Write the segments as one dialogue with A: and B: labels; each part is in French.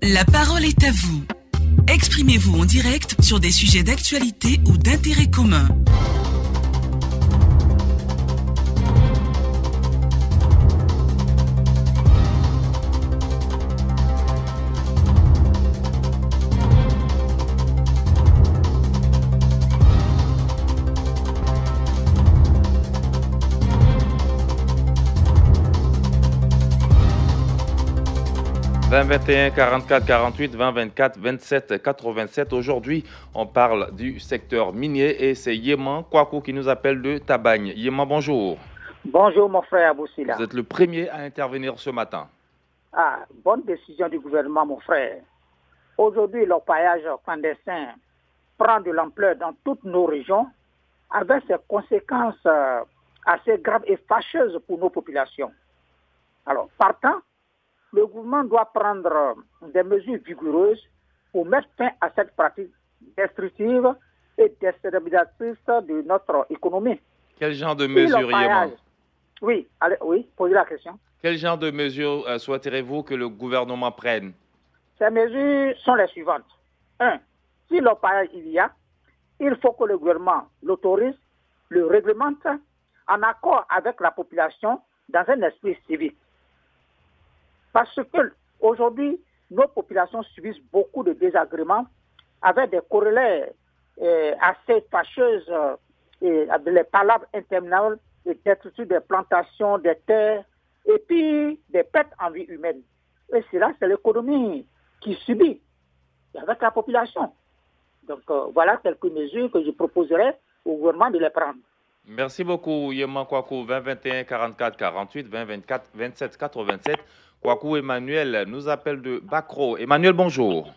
A: La parole est à vous. Exprimez-vous en direct sur des sujets d'actualité ou d'intérêt commun. «
B: 20 21 44 48 20 24 27 87. Aujourd'hui, on parle du secteur minier et c'est Yéman Kwaku qui nous appelle de Tabagne. Yéman, bonjour.
C: Bonjour mon frère Aboussila.
B: Vous êtes le premier à intervenir ce matin.
C: Ah, bonne décision du gouvernement mon frère. Aujourd'hui, l'orpaillage clandestin prend de l'ampleur dans toutes nos régions avec ses conséquences assez graves et fâcheuses pour nos populations. Alors, partant, le gouvernement doit prendre des mesures vigoureuses pour mettre fin à cette pratique destructive et déstabilisatrice de notre économie.
B: Quel genre de mesures, Yéman?
C: Oui, posez la question.
B: Quel genre de mesures souhaiterez-vous que le gouvernement prenne?
C: Ces mesures sont les suivantes. 1. Si l'orpaillage il y a, il faut que le gouvernement l'autorise, le réglemente en accord avec la population dans un esprit civique. Parce que aujourd'hui, nos populations subissent beaucoup de désagréments avec des corollaires assez fâcheuses et avec les palabres interminables, les destructions des plantations, des terres, et puis des pertes en vie humaine. Et cela, c'est l'économie qui subit avec la population. Donc voilà quelques mesures que je proposerai au gouvernement de les prendre.
B: Merci beaucoup, Yéman Kwaku. 20 21 44 48 20 24 27 87. Kwaku Emmanuel nous appelle de Bacro. Emmanuel, bonjour.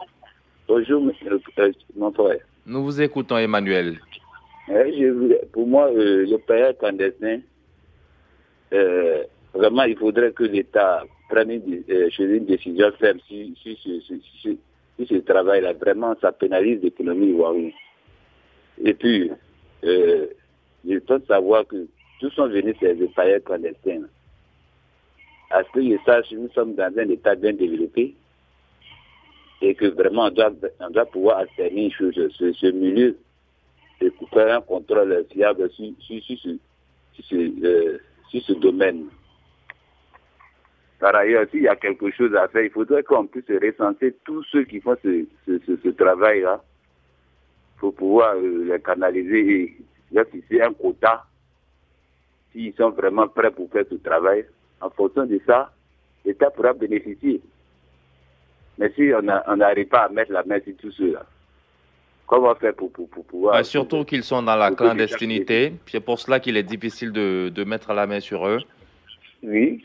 D: Bonjour, mon frère.
B: Nous vous écoutons, Emmanuel.
D: Pour moi, le pays clandestin, vraiment, il faudrait que l'État prenne une décision ferme si ce travail-là, vraiment, ça pénalise l'économie ivoirienne. Et puis, je pense savoir que tous sont venus ces pays clandestins. À ce que je sache, nous sommes dans un État bien développé et que vraiment on doit pouvoir alterner ce milieu et faire un contrôle fiable sur ce domaine. Par ailleurs, s'il y a quelque chose à faire, il faudrait qu'on puisse recenser tous ceux qui font ce travail-là pour pouvoir les canaliser et leur fixer un quota s'ils sont vraiment prêts pour faire ce travail. En fonction de ça, l'État pourra bénéficier. Mais si on n'arrive pas à mettre la main sur tout cela, comment faire pour pouvoir...
B: surtout qu'ils sont dans la clandestinité, c'est pour cela qu'il est difficile de mettre la main sur eux.
D: Oui,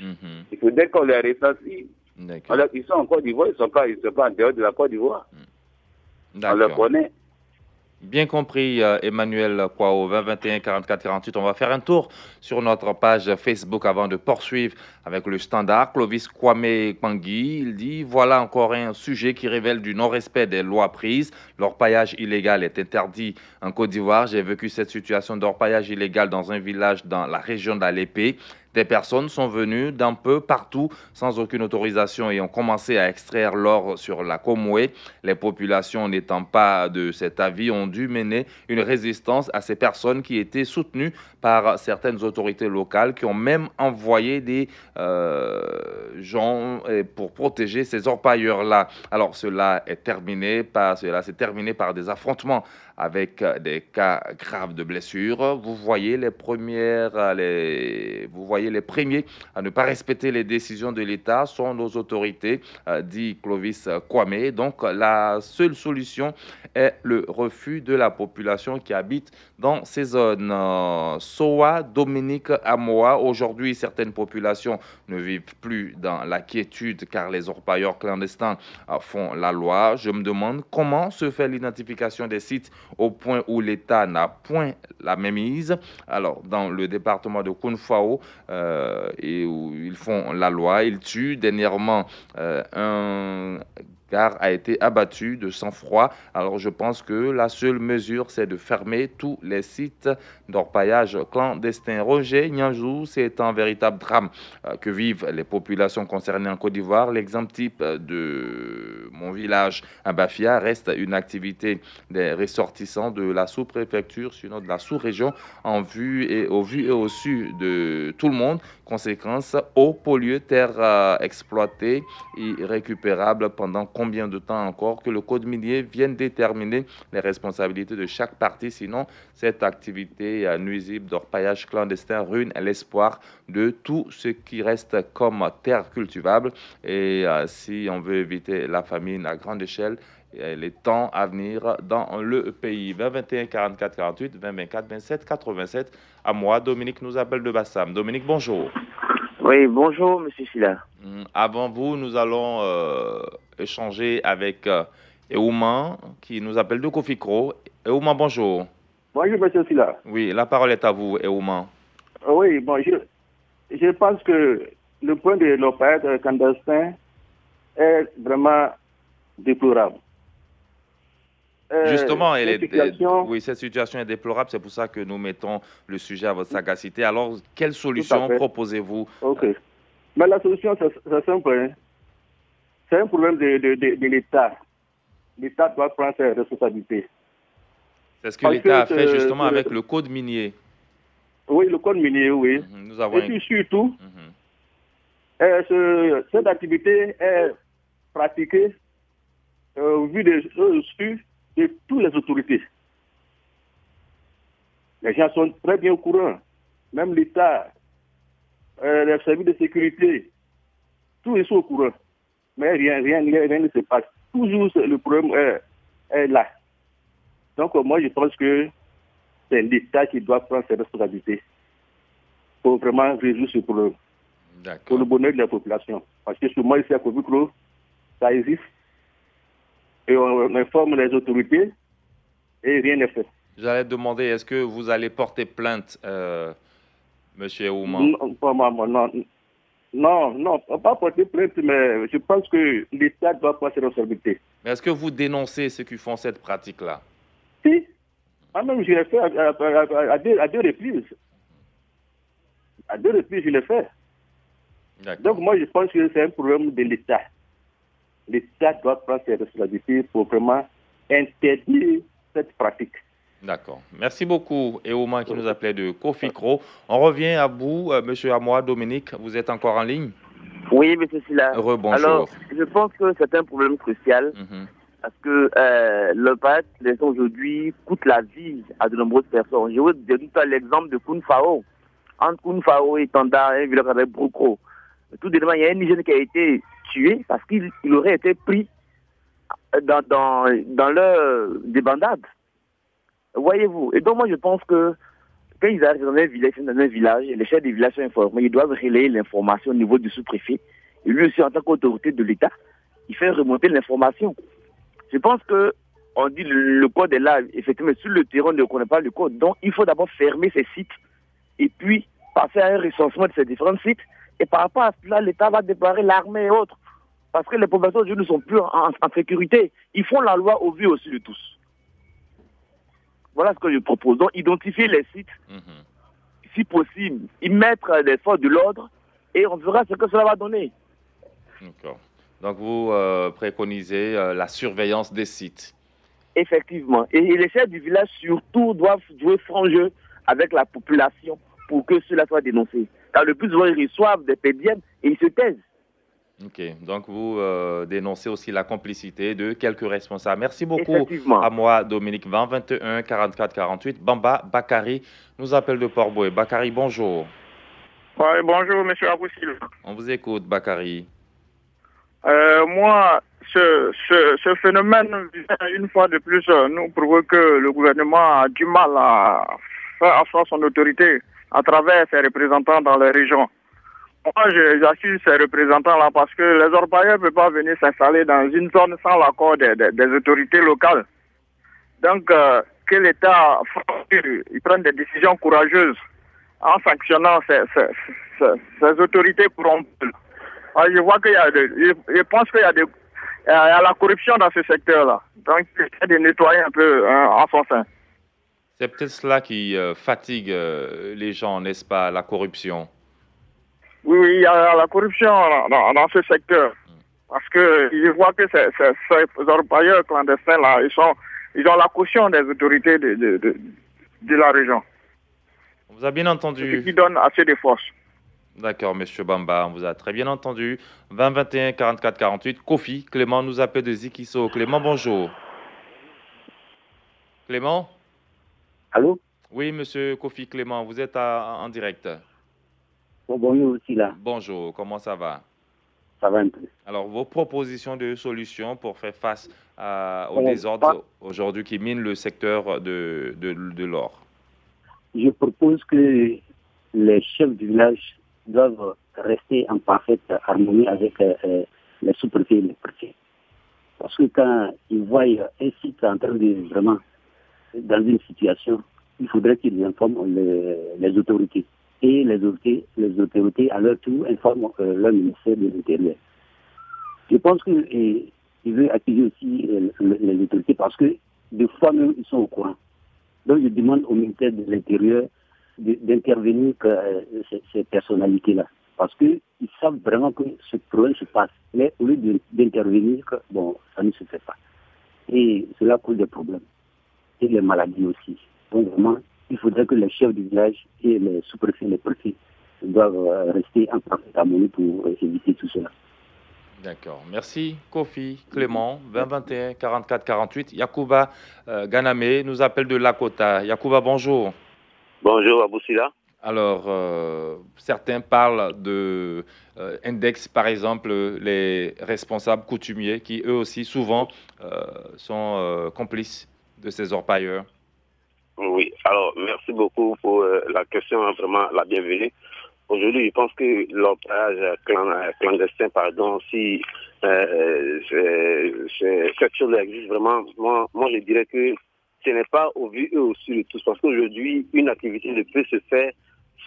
D: il faudrait qu'on les recensie. Ils sont en Côte d'Ivoire, ils ne sont pas en dehors de la Côte d'Ivoire. On les connaît.
B: Bien compris, Emmanuel Kwao, 20 21 44 48. On va faire un tour sur notre page Facebook avant de poursuivre avec le standard. Clovis Kwame Kwangi, il dit « Voilà encore un sujet qui révèle du non-respect des lois prises. L'orpaillage illégal est interdit en Côte d'Ivoire. J'ai vécu cette situation d'orpaillage illégal dans un village dans la région d'Alépé. Des personnes sont venues d'un peu partout sans aucune autorisation et ont commencé à extraire l'or sur la Komoué. Les populations n'étant pas de cet avis ont dû mener une résistance à ces personnes qui étaient soutenues par certaines autorités locales qui ont même envoyé des gens pour protéger ces orpailleurs-là. Alors cela s'est terminé par des affrontements avec des cas graves de blessures. Vous voyez les premiers à ne pas respecter les décisions de l'État sont nos autorités, dit Clovis Kwame. Donc la seule solution est le refus de la population qui habite dans ces zones. Soa Dominique Amoa, aujourd'hui certaines populations ne vivent plus dans la quiétude car les orpailleurs clandestins font la loi. Je me demande comment se fait l'identification des sites au point où l'État n'a point la mainmise. Alors, dans le département de Kounfao, et où ils font la loi, ils tuent dernièrement un gars a été abattu de sang-froid. Alors, je pense que la seule mesure, c'est de fermer tous les sites d'orpaillage clandestin. Roger Nyanjou, c'est un véritable drame que vivent les populations concernées en Côte d'Ivoire. L'exemple type de mon son village à Bafia reste une activité des ressortissants de la sous-préfecture, sinon de la sous-région, au vu et au su de tout le monde. Conséquence, eau polluée, terre exploitée, irrécupérable pendant combien de temps encore, que le code minier vienne déterminer les responsabilités de chaque partie. Sinon, cette activité nuisible d'orpaillage clandestin ruine l'espoir de tout ce qui reste comme terre cultivable. Et si on veut éviter la famine à grande échelle, les temps à venir dans le pays. 20 21 44 48, 20 24 27 87. À moi, Dominique nous appelle de Bassam. Dominique, bonjour.
E: Oui, bonjour, monsieur Silla.
B: Avant vous, nous allons échanger avec Eouman, qui nous appelle de Kofikro. Eouman, bonjour.
F: Bonjour, monsieur Silla.
B: Oui, la parole est à vous, Eouman.
F: Oui, bon, je pense que le point de l'opérateur clandestin est vraiment déplorable.
B: Justement, cette situation est déplorable. C'est pour ça que nous mettons le sujet à votre sagacité. Alors, quelle solution proposez-vous?
F: Ok. Mais la solution, c'est simple. Hein. C'est un problème de l'État. L'État doit prendre ses responsabilités.
B: C'est ce que l'État a fait justement avec le code minier.
F: Oui, le code minier, oui.
B: Nous avons
F: Et puis surtout, cette activité est pratiquée au vu de toutes les autorités. Les gens sont très bien au courant. Même l'État, les services de sécurité, tous ils sont au courant. Mais rien ne se passe. Toujours le problème est là. Donc moi je pense que c'est l'État qui doit prendre ses responsabilités pour vraiment résoudre ce problème. Pour le bonheur de la population. Parce que souvent ici à Kofikro, ça existe. Et on informe les autorités et rien n'est fait.
B: J'allais demander, est-ce que vous allez porter plainte, monsieur Ouman?
F: Non, pas porter plainte, mais je pense que l'État doit prendre ses responsabilités.
B: Mais est-ce que vous dénoncez ceux qui font cette pratique-là?
F: Si. Moi-même, je l'ai fait à deux reprises. À 2 reprises, je l'ai fait. Donc moi, je pense que c'est un problème de l'État. L'État doit prendre ses responsabilités pour vraiment interdire cette pratique.
B: D'accord. Merci beaucoup, Eouman, qui nous appelait de Kofikro. On revient à vous, monsieur Amoa, Dominique. Vous êtes encore en ligne?
E: Oui, monsieur Silla.
B: Rebonjour.
E: Alors, je pense que c'est un problème crucial parce que le pacte, aujourd'hui, coûte la vie à de nombreuses personnes. Je vous donne l'exemple de Kounfao. Entre Kounfao et Tanda, un village avec Brocro. Tout dernièrement, il y a un Nigérien qui a été tué parce qu'il aurait été pris dans leur débandade. Voyez-vous. Et donc moi je pense que quand ils arrivent dans un village, les chefs des villages sont informés, ils doivent relayer l'information au niveau du sous-préfet. Et lui aussi, en tant qu'autorité de l'État, il fait remonter l'information. Je pense que on dit le code est là, effectivement, sur le terrain, on ne connaît pas le code. Donc il faut d'abord fermer ces sites et puis passer à un recensement de ces différents sites. Et par rapport à cela, l'État va déployer l'armée et autres. Parce que les populations aujourd'hui ne sont plus en sécurité. Ils font la loi au vu aussi de tous. Voilà ce que je propose. Donc, identifier les sites, si possible, y mettre des forces de l'ordre, et on verra ce que cela va donner.
B: D'accord. Donc, vous préconisez la surveillance des sites.
E: Effectivement. Et les chefs du village, surtout, doivent jouer franc jeu avec la population pour que cela soit dénoncé. Car le plus souvent, ils reçoivent des pédièmes et ils se taisent.
B: Ok, donc vous dénoncez aussi la complicité de quelques responsables. Merci beaucoup à moi, Dominique. 20 21 44 48. Bamba Bakari nous appelle de Port-Boué. Bakari, bonjour.
G: Oui, bonjour, monsieur Aboussil.
B: On vous écoute, Bakari.
G: Moi, ce phénomène vient une fois de plus nous prouver que le gouvernement a du mal à faire asseoir son autorité à travers ses représentants dans les régions. Moi, j'assure ces représentants-là parce que les orpailleurs ne peuvent pas venir s'installer dans une zone sans l'accord des autorités locales. Donc, que l'État prenne des décisions courageuses en sanctionnant ces autorités corrompues. Alors, je vois qu'il y a je pense qu'il y a la corruption dans ce secteur-là. Donc, il essaie de nettoyer un peu en son sein.
B: C'est peut-être cela qui fatigue les gens, n'est-ce pas, la corruption?
G: Oui, il y a la corruption dans ce secteur. Parce qu'ils voient que ces orpailleurs clandestins-là, ils ont la caution des autorités de la région.
B: On vous a bien entendu.
G: Ce qui donne assez de force.
B: D'accord, Monsieur Bamba, on vous a très bien entendu. 20 21 44 48. Kofi, Clément nous appelle de Zikiso. Clément, bonjour. Clément?
H: Allô?
B: Oui, Monsieur Kofi Clément, vous êtes en direct.
H: Bonjour aussi là.
B: Bonjour, comment ça va?
H: Ça va un peu.
B: Alors, vos propositions de solutions pour faire face au désordre aujourd'hui qui mine le secteur de l'or.
H: Je propose que les chefs du village doivent rester en parfaite harmonie avec les sous-préfets et les préfets. Parce que quand ils voient un site en train de vraiment dans une situation, il faudrait qu'ils informent les autorités. Et les autorités, à leur tour, informent leur ministère de l'Intérieur. Je pense qu'il veut accueillir aussi les autorités parce que des fois même, ils sont au courant. Donc, je demande au ministère de l'Intérieur d'intervenir ces personnalités-là. Parce qu'ils savent vraiment que ce problème se passe. Mais au lieu d'intervenir, bon, ça ne se fait pas. Et cela cause des problèmes. Et les maladies aussi. Donc, vraiment, il faudrait que les chefs du village et les sous-préfets, les préfets doivent rester en parfaite harmonie pour éviter tout cela.
B: D'accord. Merci, Kofi Clément, 20 21 44 48. Yacouba Ganame nous appelle de Lakota. Yacouba, bonjour.
D: Bonjour, Aboussila.
B: Alors, certains parlent de index, par exemple, les responsables coutumiers qui, eux aussi, souvent, sont complices de ces orpailleurs.
D: Oui, alors merci beaucoup pour la question, hein, vraiment la bienvenue. Aujourd'hui, je pense que l'orpaillage clandestin, si cette chose existe vraiment, moi je dirais que ce n'est pas au vu et au su de tous, parce qu'aujourd'hui, une activité ne peut se faire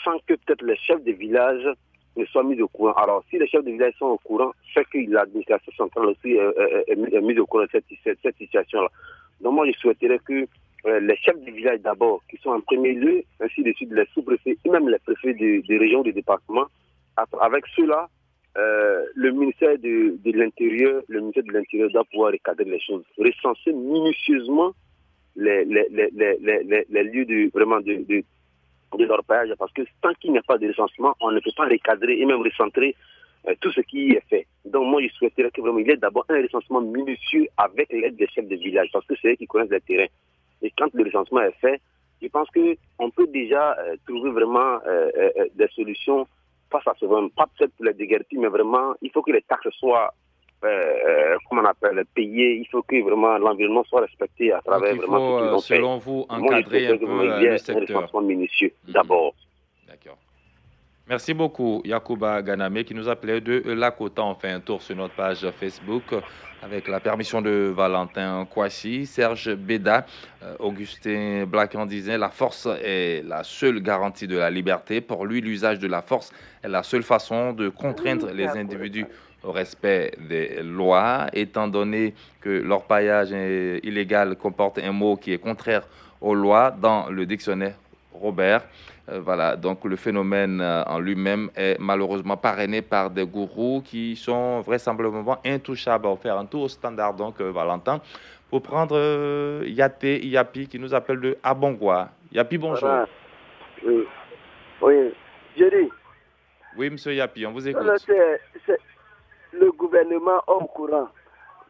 D: sans que peut-être les chefs de village ne soient mis au courant. Alors, si les chefs de village sont au courant, c'est que l'administration centrale aussi est mise au courant de cette situation-là. Donc, moi, je souhaiterais que les chefs de village d'abord, qui sont en premier lieu, ainsi de suite les sous-préfets et même les préfets de région, de département, avec ceux-là, le ministère de l'Intérieur doit pouvoir recadrer les choses, recenser minutieusement les lieux de l'orpaillage, parce que tant qu'il n'y a pas de recensement, on ne peut pas recadrer et même recentrer tout ce qui est fait. Donc moi, je souhaiterais que vraiment il y ait d'abord un recensement minutieux avec l'aide des chefs de village, parce que c'est eux qui connaissent le terrain. Et quand le recensement est fait, je pense qu'on peut déjà trouver vraiment des solutions face à ce problème. Pas peut-être pour les déguerpis, mais vraiment, il faut que les taxes soient payées. Il faut que vraiment l'environnement soit respecté à travers
B: donc,
D: vraiment ce qu'ils ont fait.
B: Selon vous, encadrer un peu le secteur.
D: Un recensement minutieux, d'abord.
B: D'accord. Merci beaucoup, Yacouba Ganame, qui nous appelait de Lakota. On fait un tour sur notre page Facebook avec la permission de Valentin Kouassi, Serge Béda, Augustin Blacan disait la force est la seule garantie de la liberté. Pour lui, l'usage de la force est la seule façon de contraindre les individus au respect des lois, étant donné que l'orpaillage illégal comporte un mot qui est contraire aux lois dans le dictionnaire Robert. Voilà, donc le phénomène en lui-même est malheureusement parrainé par des gourous qui sont vraisemblablement intouchables. On va faire un tour au standard, donc Valentin, pour prendre Yapi qui nous appelle de Abongwa. Yapi, bonjour.
I: Voilà. Oui, Jerry.
B: Oui, monsieur Yapi, on vous écoute.
I: C'est le gouvernement au courant.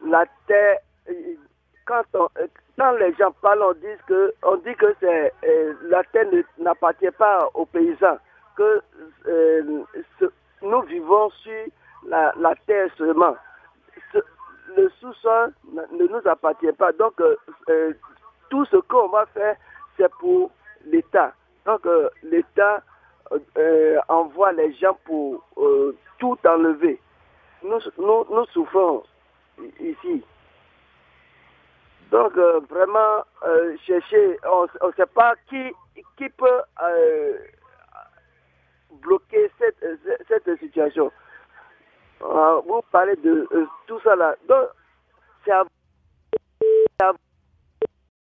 I: La terre, quand les gens parlent, on dit que la terre n'appartient pas aux paysans, que nous vivons sur la terre seulement. Le sous-sol ne nous appartient pas. Donc, tout ce qu'on va faire, c'est pour l'État. Donc, l'État envoie les gens pour tout enlever. Nous souffrons ici. Donc, vraiment, chercher, on ne sait pas qui peut bloquer cette situation. Vous parlez de tout ça là. Donc, c'est à